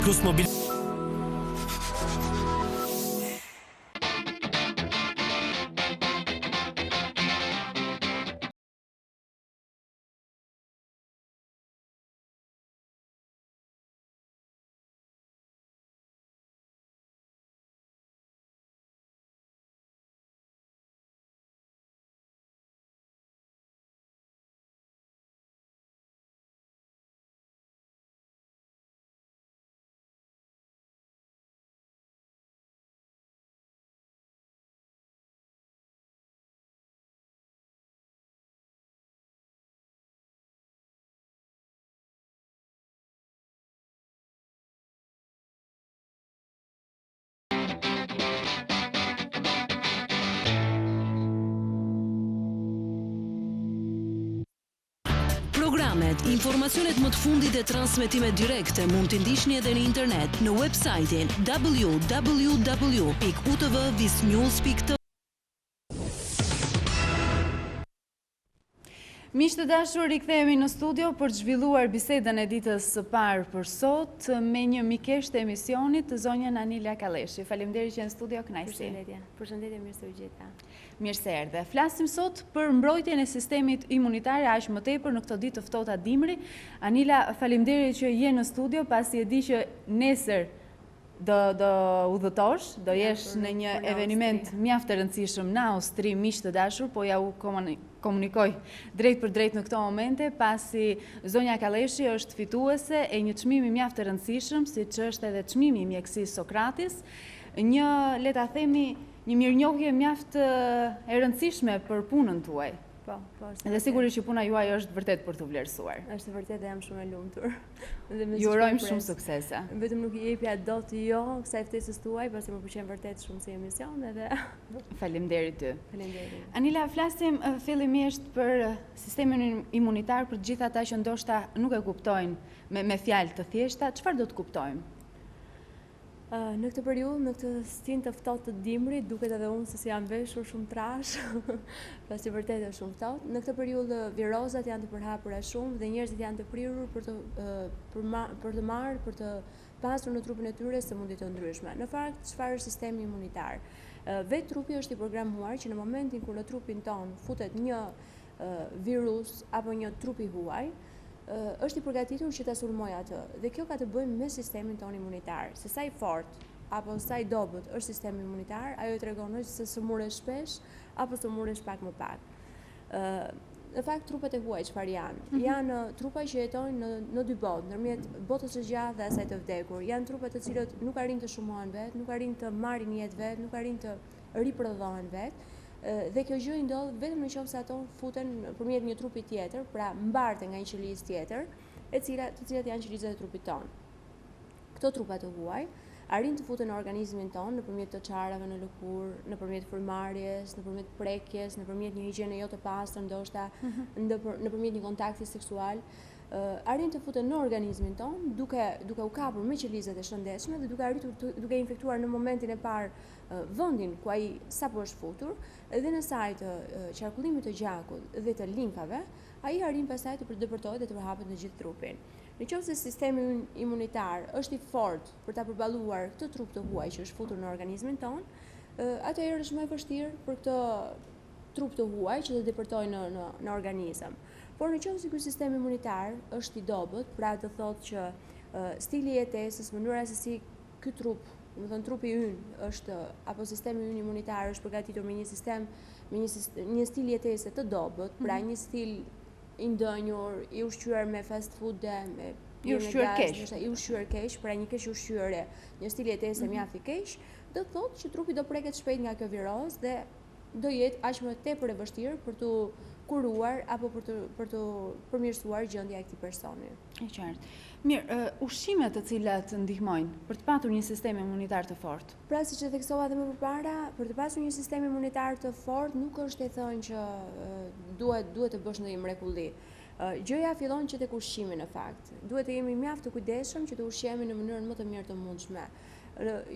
Mobil. Programet, informacionet më të fundit e transmetimet direkte mund t'i ndiqni edhe në internet në websajtin www.utv-news.tv. Miq të dashur, rikthehemi në studio për të zhvilluar bisedën e ditës së parë për sot me një mikesh të emisionit, zonjën Anila Kalleshi. Faleminderit që në studio, kënaqësi. Përshëndetje, mirë se u gjeta. Mirë se erdhe. Flasim sot për mbrojtjen e sistemit imunitar aq më tepër në këto ditë të ftohta dimri. Anila, faleminderit që je në studio, pasi e di që nesër do udhëtosh, do jesh në një eveniment mjaft të rëndësishëm në Austri, miq të dashur, po ja u komunikoj drejt për drejt në këto momente, pasi zonja Kalleshi është fituese e një çmimi mjaft të rëndësishëm, siç është edhe çmimi i mjekësisë Sokratis, një, le ta themi, një mirënjohje mjaft e rëndësishme për punën tuaj. Dhe sigurisht që puna juaj është vërtet për të vlerësuar. Është vërtet dhe jam shumë e lumtur. Ju urojmë shumë suksese. Vetëm nuk i jepja dot jo kësaj ftesës tuaj, pasi më pëlqen vërtet shumë si emision edhe. Faleminderit ty. Faleminderit. Anila, flasim fillimisht për sistemin imunitar, për të gjithë ata që ndoshta nuk e kuptojnë me fjalë të thjeshta. Çfarë do të kuptojmë? Në këtë periudhë, në këtë stin të ftohtë të dimrit, duket edhe unë se si jam veshur shumë trash, pasi vërtet është shumë ftohtë. Në këtë periudhë virozat janë të përhapura shumë dhe njerëzit janë të prirur për të marrë, për të pasur në trupin e tyre sëmundje të ndryshme. Në fakt, çfarë është sistemi imunitar? Vetë trupi është i programuar që në momentin kur në trupin ton futet një virus apo një trup i huaj, është i përgatitur që ta sulmojë atë. Dhe kjo ka të bëjë me sistemin ton imunitar. Se sa i fortë apo sa i dobët është sistemi imunitar, ajo i tregon se sëmuresh shpesh apo sëmuresh pak më pak. Në fakt, trupat e huaj çfarë janë? Janë trupa që jetojnë në dy botë, ndërmjet botës së gjatë dhe asaj të vdekur. Janë trupa të cilët nuk arrin të shumohen vetë, nuk arrin të marrin jetë vetë, nuk arrin të riprodhohen vetë. Dhe kjo gjë i ndodh vetëm nëse ato futen përmjet një trupi tjetër, pra mbarten nga një qelizë tjetër, të cilat janë qelizat e trupit ton. Këto trupa të huaj arrin të futen në organizmin ton nëpërmjet të çarave në lëkurë, nëpërmjet frymarrjes, nëpërmjet prekjes, nëpërmjet një higjiene jo të pastër, ndoshta nëpërmjet një kontakti seksual. Arrin të futen në organizmin ton duke u kapur me qelizat e shëndetshme dhe duke infektuar në momentin e parë vendin ku ai sapo është futur dhe në sajt të qarkullimit të gjakut dhe të linkave, ai arrin pastaj të depërtohet dhe të përhapet në gjithë trupin. Nëse sistemi imunitar është i fortë për ta përballuar këtë trup të huaj që është futur në organizmin ton, atëherë është më e vështirë për këtë trup të huaj që të depërtojë në organizëm. Por nëse ky sistem imunitar është i dobët, pra të thotë që stili i jetesës, mënyra se si ky trup, domethënë trupi ynë është apo sistemi ynë imunitar është përgatitur me një stil jetese të dobët, pra një stil i ndënjur, i ushqyer me fast food me i ushqyer keq, pra një keq ushqyerje, një stil jetese mjaft i keq, do thotë që trupi do preket shpejt nga kjo virozë dhe do jetë aq më tepër e vështirë për të kuruar apo për të përmirësuar gjendja e këtij personi. E qartë. Mirë, ushqimet të cilat ndihmojnë për të patur një sistem imunitar të fortë. Pra, siç e theksova edhe më përpara, për të pasur një sistem imunitar të fortë nuk është e thënë që duhet të bësh ndonjë mrekulli. Gjëja fillon që tek ushqimi në fakt. Duhet të jemi mjaft të kujdesshëm që të ushqemi në mënyrën më të mirë të mundshme.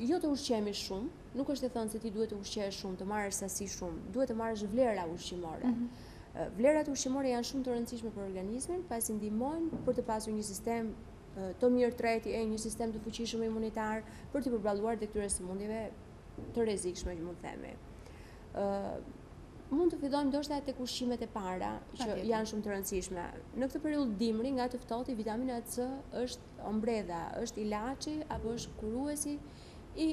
Jo të ushqemi shumë, nuk është e thënë se ti duhet të ushqesh shumë, të marrësh sasi shumë, duhet të marrësh vlera ushqimore. Vlerat ushqimore janë shumë të rëndësishme për organizmin, pasi ndihmojnë për të pasur një sistem të mirë treti e një sistem të fuqishëm imunitar për të përballuar dhe këtyre sëmundjeve të rrezikshme që mund të themi. Mund të fillojmë ndoshta tek ushqimet e para që janë shumë të rëndësishme. Në këtë periudhë dimri, nga të ftohti, vitamina C është ombredha, është ilaçi apo është kuruesi i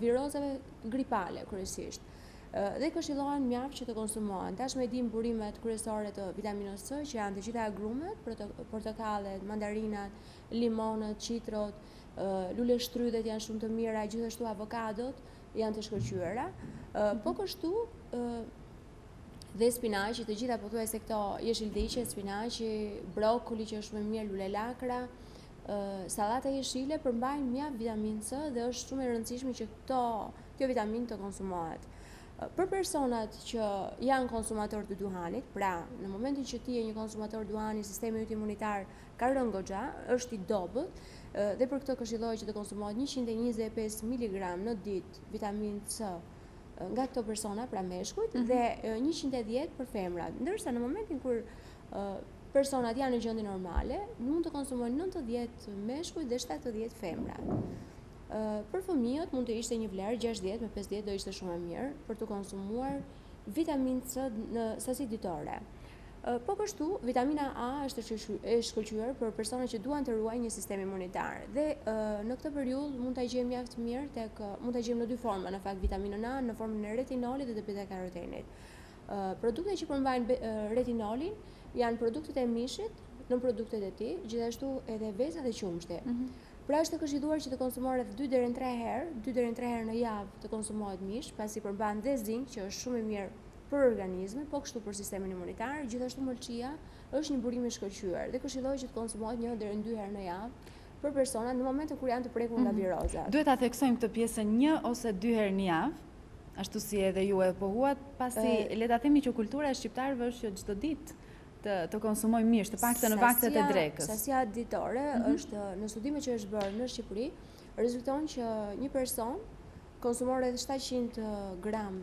virozave gripale kryesisht. Dhe këshillohen mjaft që të konsumohen. Tashmë e dim burimet kryesore të vitaminës C që janë të gjitha agrumet, portokallet, mandarinat, limonët, qitrot, lule shtrydhet janë shumë të mira, gjithashtu avokadot janë të shkëlqyera. Po kështu dhe spinaqi, të gjitha pothuajse këto jeshildiqe, spinaqi, brokoli që është shumë mirë, lule lakra, sallata jeshile përmbajnë mjaft vitaminë C dhe është shumë e rëndësishme që kjo vitaminë të konsumohet. Për personat që janë konsumator të duhanit, pra në momentin që ti je një konsumator duhani, sistemi yt imunitar ka rënë goxha, është i dobët dhe për këtë këshillohet që të konsumohet 125 mg në ditë vitaminë C nga këto persona, pra meshkujt, dhe 110 për femrat. Ndërsa në momentin kur personat janë në gjendje normale, mund të konsumojnë 90 meshkujt dhe 70 femrat. Për fëmijët mund të ishte një vlerë 60 me 50 do ishte shumë e mirë për të konsumuar vitaminë C në sasi ditore. Po kështu, vitamina A është e shkëlqyer për personat që duan të ruajnë një sistem imunitar. Dhe në këtë periudhë mund ta gjejmë mjaft mirë mund ta gjejmë në dy forma, në fakt vitaminën A në formën e retinolit dhe të beta-karotenit. Produktet që përmbajnë retinolin janë produktet e mishit në produktet e tij, gjithashtu edhe veza dhe qumshti. Pra është të këshilluar që të konsumohet rreth 2 deri në 3 herë në javë të konsumohet mish, pasi përmban dhe zink që është shumë i mirë për organizmin, po kështu për sistemin imunitar, gjithashtu mëlçia është një burim i shkëlqyer dhe këshillohet që të konsumohet 1 deri në 2 herë në javë për personat në momentin kur janë të prekur nga virozat. Duhet ta theksojmë këtë pjesën 1 ose 2 herë në javë, ashtu si edhe ju e pohuat, pasi le ta themi që kultura e shqiptarëve është që çdo ditë të konsumojmë mish, të paktën në vaktet e drekës. Sasia ditore është në studime që është bërë në Shqipëri, rezulton që një person konsumon rreth 700 gram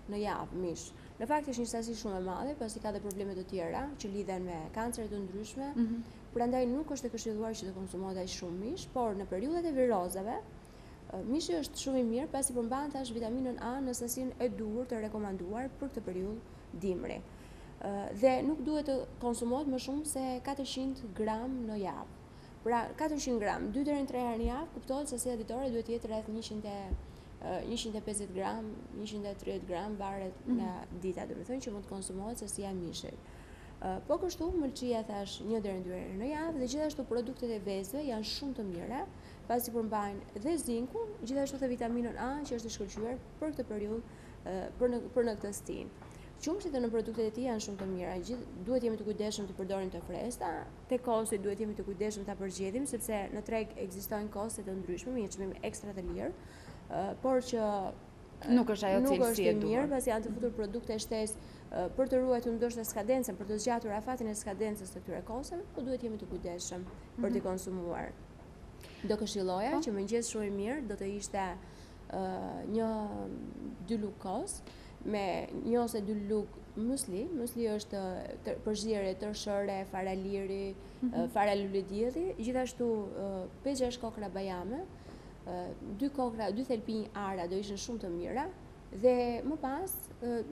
në javë mish. Në fakt është një sasi shumë e madhe, pasi ka dhe probleme të tjera që lidhen me kancere të ndryshme. Prandaj nuk është e këshilluar që të konsumohet aq shumë mish, por në periudhat e virozave mishi është shumë i mirë pasi përmban tash vitaminën A në sasinë e duhur të rekomanduar për këtë periudhë dimri. Dhe nuk duhet të konsumohet më shumë se 400 gram në javë. Pra 400 gram, 2 deri në 3 herë në javë, kuptohet se sasia ditore duhet të jetë rreth 150 gram, 130 gram, varet nga dita, do të thënë që mund të konsumohet sasia e mishit. Po kështu, mëlçia thash 1 deri në 2 herë në javë dhe gjithashtu produktet e vezëve janë shumë të mira, pasi përmbajnë dhe zinkun, gjithashtu dhe vitaminën A që është e shkëlqyer për këtë periudhë për në këtë stinë. Qumshtit në produktet e tij janë shumë të mira. Duhet jemi të kujdesshëm të përdorim të freskëta, te kosti duhet jemi të kujdesshëm ta përgjithësim sepse në treg ekzistojnë koste të ndryshme me një çmim ekstra të lirë, por që nuk është ajo cilësi e mirë, pasi janë të futur produkte shtesë për të ruajtur ndoshta skadencën, për të zgjatur afatin e skadencës të këtyre kosteve, po duhet jemi të kujdesshëm për t'i konsumuar. Do këshilloja që mëngjes shumë i mirë do të ishte 1-2 lug kos me 1 ose 2 lug musli. Musli është përzierje tërshore, fara liri, fara luledielli, gjithashtu 5-6 kokra bajame, 2 thelpinj ara do ishin shumë të mira dhe më pas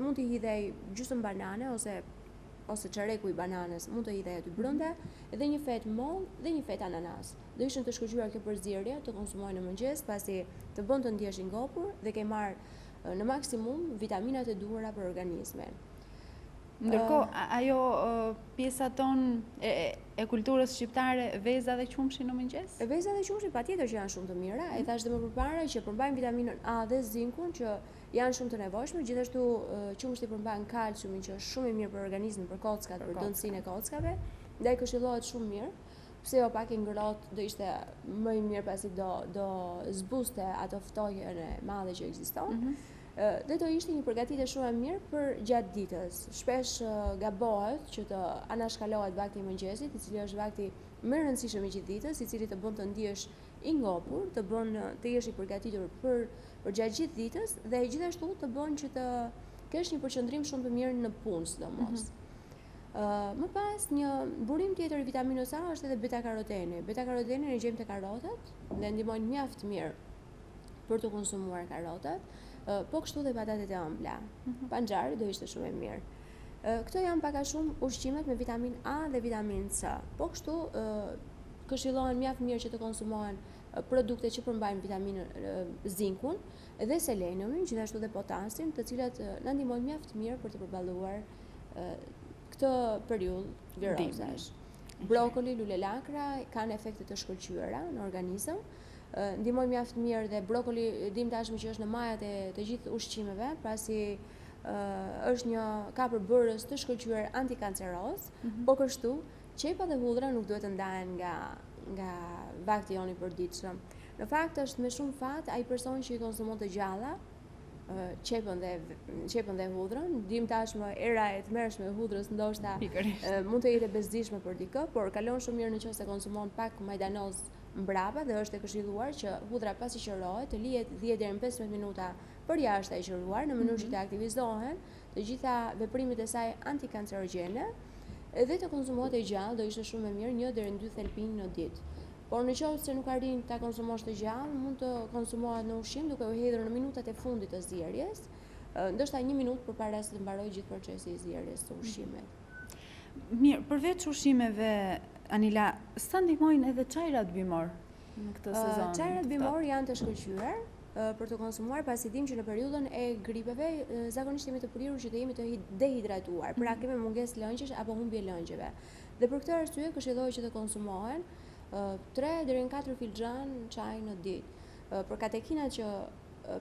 mund t'i hidhej gjysmë banane ose çareku i bananës, mund të hidhej aty brenda dhe një fet mollë dhe një fet ananas. Do ishin të shkëlqyer kjo përzierje të konsumohen në mëngjes pasi të bën të ndihesh i ngopur dhe ke marr në maksimum vitaminat e duhura për organizmin. Ndërkohë, ajo pjesa tonë e kulturës shqiptare, veza dhe qumshi në mëngjes? Veza dhe qumshi patjetër që janë shumë të mira, e thash dhe më përpara që përmbajnë vitaminën A dhe zinkun që janë shumë të nevojshme, gjithashtu qumshti përmban kalciumin që është shumë i mirë për organizmin, për kockat, për dëndësinë e kockave, ndaj këshillohet shumë mirë. Pse jo pak i ngrohtë do ishte më i mirë pasi do zbuste ato ftohjen e madhe që ekziston. Dhe do ishte një përgatitje shumë e mirë për gjatë ditës. Shpesh gabohet që të anashkalohet vakti i mëngjesit, i cili është vakti më i rëndësishëm i gjithë ditës, i cili të bën të ndihesh i ngopur, të bën të jesh i përgatitur për gjatë gjithë ditës dhe gjithashtu të bën që të kesh një përqendrim shumë të mirë në punë, sidomos. Më pas një burim tjetër i vitaminës A është edhe beta-karoteni. Beta-karoteni e gjejmë te karotat dhe ndihmojnë mjaft mirë për të konsumuar karotat, po kështu dhe patatet e ëmbla. Panxari do ishte shumë e mirë. Këto janë pak a shumë ushqimet me vitamin A dhe vitamin C. Po kështu këshillohen mjaft mirë që të konsumohen produkte që përmbajnë vitaminën zinkun dhe seleniumin, gjithashtu dhe potasin, të cilat na ndihmojnë mjaft mirë për të përballuar këtë periudhë virozash. Brokoli, lule lakra kanë efekte të shkëlqyera në organizëm. Ndihmojnë mjaft mirë dhe brokoli dim tashmë që është në majat e të gjithë ushqimeve, pasi është ka përbërës të shkëlqyer antikanceroz, po kështu qepa dhe hudhra nuk duhet të ndahen nga vakti joni i përditshëm. Në fakt është me shumë fat ai person që i konsumon të gjalla qepën dhe hudhrën. Dim tashmë era e tmerrshme e hudhrës ndoshta mund të jetë e bezdishme për dikë, por kalon shumë mirë nëse konsumon pak majdanoz mbrapa dhe është e këshilluar që hudhra pasi qërohet të lihet 10 deri në 15 minuta përjashtë e qëruar në mënyrë që të aktivizohen të gjitha veprimet e saj antikancerogjene dhe të konsumohet e gjallë, do ishte shumë e mirë 1 deri në 2 thelpinj në ditë. Por në qoftë se nuk arrin ta konsumosh të gjallë, mund të konsumohet në ushqim duke u hedhur në minutat e fundit të zgjerrjes, ndoshta 1 minutë përpara se të mbarojë gjithë procesi i zgjerrjes së ushqimit. Mirë, përveç ushqimeve, Anila, sa ndihmojnë edhe çajrat bimor në këtë sezon? Çajrat bimor janë të shkëlqyer për të konsumuar, pasi dim që në periudhën e gripeve zakonisht jemi të prirur që të jemi të dehidratuar, pra kemi mungesë lëngjesh apo humbje lëngjeve. Dhe për këtë arsye këshillohet që të konsumohen 3 deri në 4 filxhan çaj në ditë. Për katekinat që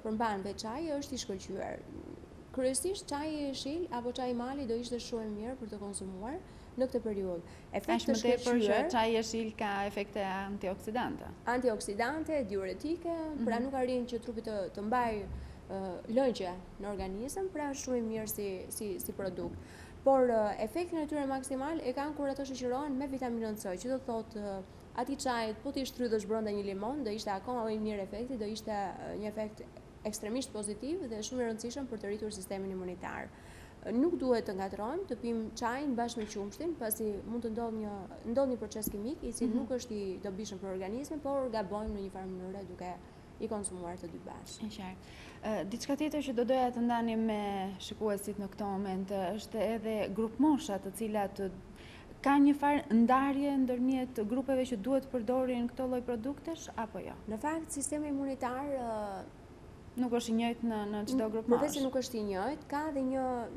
përmban me çaj është i shkëlqyer. Kryesisht çaji i shil apo çaji i mali do ishte shumë e mirë për të konsumuar në këtë periudhë. Efekti të shkëlqyer, çaji i shil ka efekte antioksidante, diuretike, pra nuk arrin që trupi të mbajë lëngje në organizëm, pra është shumë i mirë si produkt. Por efektin e tyre maksimal e kanë kur ato shoqërohen me vitaminën C, që do thotë atij çajit po ti shtrydhësh brenda një limon, do ishte akoma më i mirë efekti, do ishte një efekt ekstremisht pozitiv dhe shumë i rëndësishëm për të rritur sistemin imunitar. Nuk duhet të ngatrojmë të pim çajin bashkë me qumshtin, pasi mund të ndodh një proces kimik i cili nuk është i dobishëm për organizmin, por gabojmë në një farë mënyre duke i konsumuar të dy bashkë. Në qartë. Diçka tjetër që do doja të ndanim me shikuesit në këtë moment është edhe grupmosha të cilat ka një farë ndarje ndërmjet grupeve që duhet përdorin këto lloj produktesh apo jo? Në fakt, sistemi imunitar nuk është i njëjtë në çdo grup mosh. Përveç se nuk është i njëjtë, ka edhe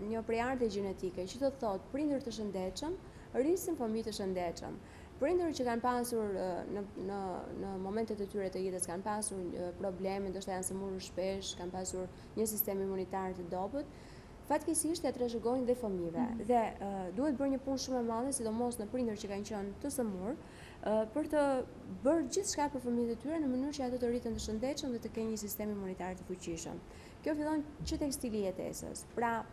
një prejardhje gjenetike, që do thotë prindër të shëndetshëm rrisin fëmijë të shëndetshëm. Prindër që kanë pasur në momentet e tyre të jetës kanë pasur probleme, ndoshta janë sëmurur shpesh, kanë pasur një sistem imunitar të dobët, fatkeqësisht ja trashëgojnë dhe fëmijëve. Dhe duhet bërë një punë shumë e madhe, sidomos në prindër që kanë qenë të sëmurë, për të bërë gjithçka për fëmijët e tyre në mënyrë që ato të rriten të shëndetshëm dhe të kenë një sistem imunitar të fuqishëm. Kjo fillon që tek stili i jetesës. Pra,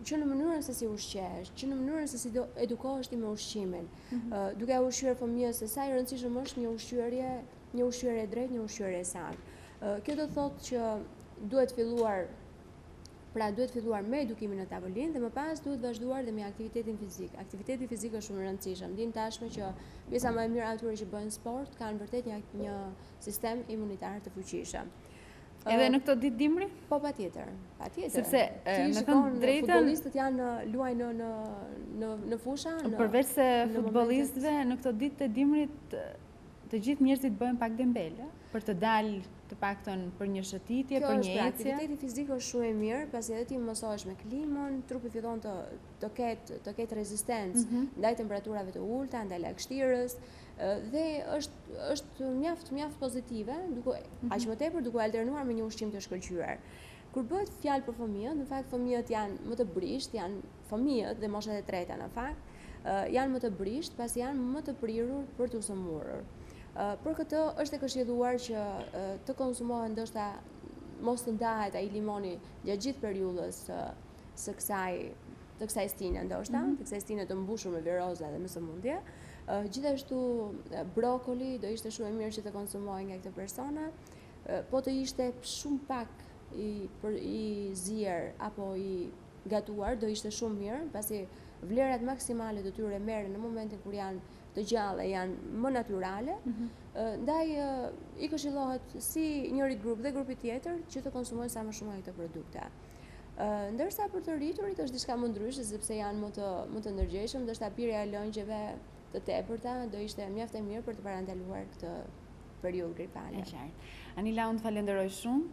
që në mënyrën se si ushqehesh, që në mënyrën se si do edukohesh ti me ushqimin, duke u ushqyer fëmijës se sa i rëndësishëm është një ushqyerje drejt, një ushqyerje e saktë. Kjo do thotë që duhet filluar me edukimin në tavolinë dhe më pas duhet vazhduar dhe me aktivitetin fizik. Aktiviteti fizik është shumë i rëndësishëm. Dim tashmë që pjesa më e mirë atyre që bëjnë sport kanë vërtet një sistem imunitar të fuqishëm. Edhe në këto ditë dimri? Po, patjetër. Sepse me thënë drejtën, futbollistët luajnë në fusha, përveç se futbollistëve në këto ditë të dimrit të gjithë njerëzit bëjnë pak dembele për të dalë të paktën për një shëtitje, për një ecje. Aktiviteti fizik është shumë i mirë, pasi edhe ti mësohesh me klimën, trupi fillon të ketë rezistencë ndaj temperaturave të ulta, ndaj lagështirës, dhe është mjaft pozitive, aq më tepër duke alternuar me një ushqim të shkëlqyer. Kur bëhet fjalë për fëmijët, në fakt fëmijët janë më të brisht, janë fëmijët dhe moshat e treta në fakt, janë më të brisht, pasi janë më të prirur për të sëmurur. Për këtë është e këshilluar që të konsumohen ndoshta mos të ndahet ai limoni gjatë gjithë periudhës së kësaj stine ndoshta, të kësaj stine të mbushur me viroza dhe me sëmundje. Gjithashtu brokoli do ishte shumë e mirë që të konsumohej nga këto persona, po të ishte shumë pak i zier apo i gatuar do ishte shumë mirë, pasi vlerat maksimale të tyre merren në momentin kur janë të gjalla, janë më natyrale, ndaj i këshillohet si njërit grup dhe grupi tjetër që të konsumojnë sa më shumë këto produkte. Ndërsa për të rriturit është diçka më ndryshe sepse janë më të ndërgjegjshëm, ndërsa pirja e lëngjeve të tepërta do ishte mjaft e mirë për të parandaluar këtë periudhë gripale. E qartë. Anila, unë të falenderoj shumë,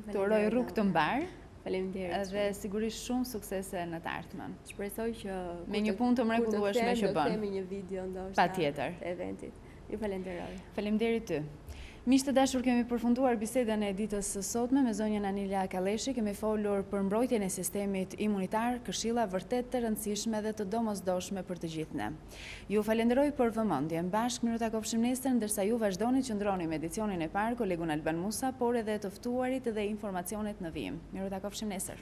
të uroj rrugë të mbar. Faleminderit. Dhe sigurisht shumë suksese në të ardhmen. Shpresoj që me një punë të mrekullueshme që bën. Do të kemi një video ndoshta Patjetër. Të eventit. Ju falenderoj. Faleminderit ty. Miq të dashur, kemi përfunduar bisedën e ditës së sotme me zonjën Anila Kalleshi. Kemi folur për mbrojtjen e sistemit imunitar, këshilla vërtet të rëndësishme dhe të domosdoshme për të gjithë ne. Ju falenderoj për vëmendjen. Bashkë miru takofshim nesër, ndërsa ju vazhdoni që ndroni me edicionin e parë kolegun Alban Musa, por edhe të ftuarit dhe informacionet në vijim. Miru takofshim nesër.